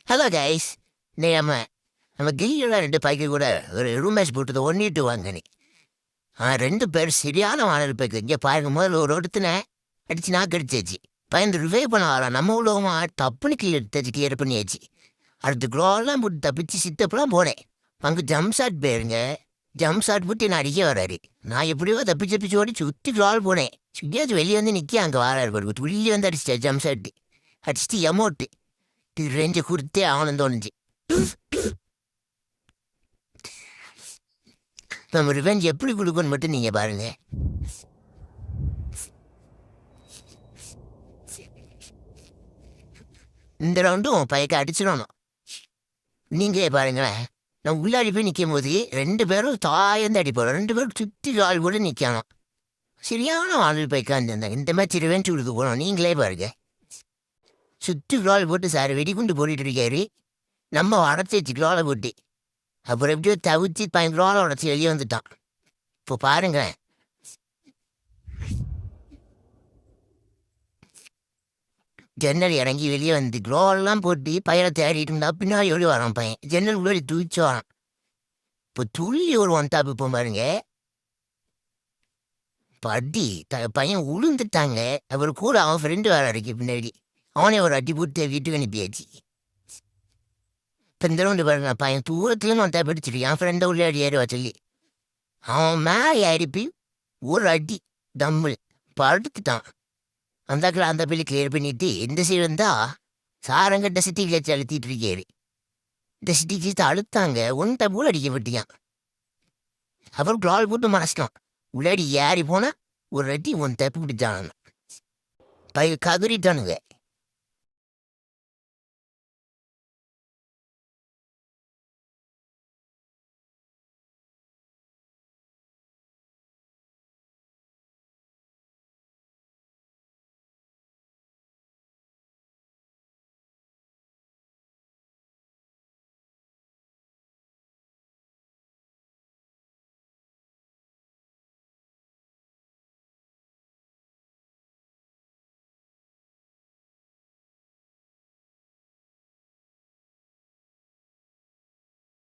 Hello guys. இன்னைக்கு நம்ம கில்லியோட 2 bike கூட ஒரு ரூம் மேட்ச் போட்டது 1-2 வாங்கினி. 2 பேர் சரியான வானல் பைக்கு. இங்கே பாருங்க, முதல்ல ஒருத்தனை அடிச்சு நாக்கு அடிச்சாச்சு. பயந்து ரிவைவ் பண்ண வரலாம். நம்ம உள்ளவங்க தப்புன்னு கிளியர் பண்ணியாச்சு. அடுத்து க்ளோலாம் போட்டு தப்பிச்சு சித்தப்பெல்லாம் போனேன். அங்கே ஜம்ப் ஷாட் போயிருங்க. ஜம்ப் ஷாட் போட்டு என்ன அடிக்க வராரு. நான் எப்படியோ தப்பிச்சு ஓடி சுற்றி க்ளால் போனேன். சுத்தியாச்சும் வெளியே வந்து நிற்க அங்கே வராரு. துள்ளி வந்து அடிச்சிட்டேன் ஜம்ப் ஷாட்டு. அடிச்சுட்டு எமௌண்ட்டு ரேஞ்சை கொடுத்தே ஆகணும் தோணுச்சு. நம்ம ரிவெஞ்ச் எப்படி கொடுக்கணும் மட்டும் நீங்கள் பாருங்க. இந்த ரவுண்டும் பையக்க அடிச்சிடணும். நீங்களே பாருங்களேன், நான் உள்ளாடி போய் நிற்கும் போது 2 பேரும் தாயந்து அடிப்போம். 2 பேரும் சுற்றி ஆள் கூட நிற்கணும். சரியான ஆள் பைக்கா இருந்தாங்க. இந்த மாதிரி ரிவெஞ்ச் கொடுக்க போகணும். நீங்களே பாருங்க, சுற்றி க்ளால் போட்டு சார் வெடிகுண்டு போட்டுட்டு இருக்காரு. நம்ம அடைச்சி வச்சு க்ளாலை போட்டு அப்புறம் எப்படியோ தவிச்சு 15 க்ளாலை உடச்சி வெளியே வந்துட்டான். இப்போ பாருங்க, ஜன்னல் இறங்கி வெளியே வந்து க்ளோலாம் போட்டு பையனை தேடிட்டு இருந்தா பின்னாடி ஓடி வரான் பையன். ஜன்னல் உள்ளே தூச்சு வரான். இப்போ துள்ளி ஒரு ஒன்டாப் இப்போ பாருங்க. படி பையன் உளுந்துட்டாங்க. அவர் கூட அவன் ஃப்ரெண்டு வர இருக்கு பின்னாடி. அவனே ஒரு அடி போட்டு வீட்டுக்கு அனுப்பியாச்சு. இப்போ இந்த ரவுண்டு பாருங்க, பையன் தூரத்துலேருந்து ஒன்டா படிச்சிட்டு என் ஃப்ரெண்டை உள்ளே அடி ஏறுவா சொல்லி அவன் மேலே ஏறிப்பி ஒரு அடி தம்மில் படுத்துட்டான். அந்த பிள்ளை கிளியர் பண்ணிட்டு இந்த சைடு வந்தா சாரங்கட்ட சிட்டிக்கு வச்சு அழுத்திட்டு இருக்காரு. இந்த சிட்டிக்கு வச்சு அழுத்தாங்க. ஒன்றை போல் அடிக்கப்பட்டியான். அப்புறம் க்ளால் போட்டு மறைச்சிட்டான். உள்ளாடி ஏறி போனால் ஒரு அடி ஒன் தப்பு பிடிச்சான். கதறிட்டானுங்க.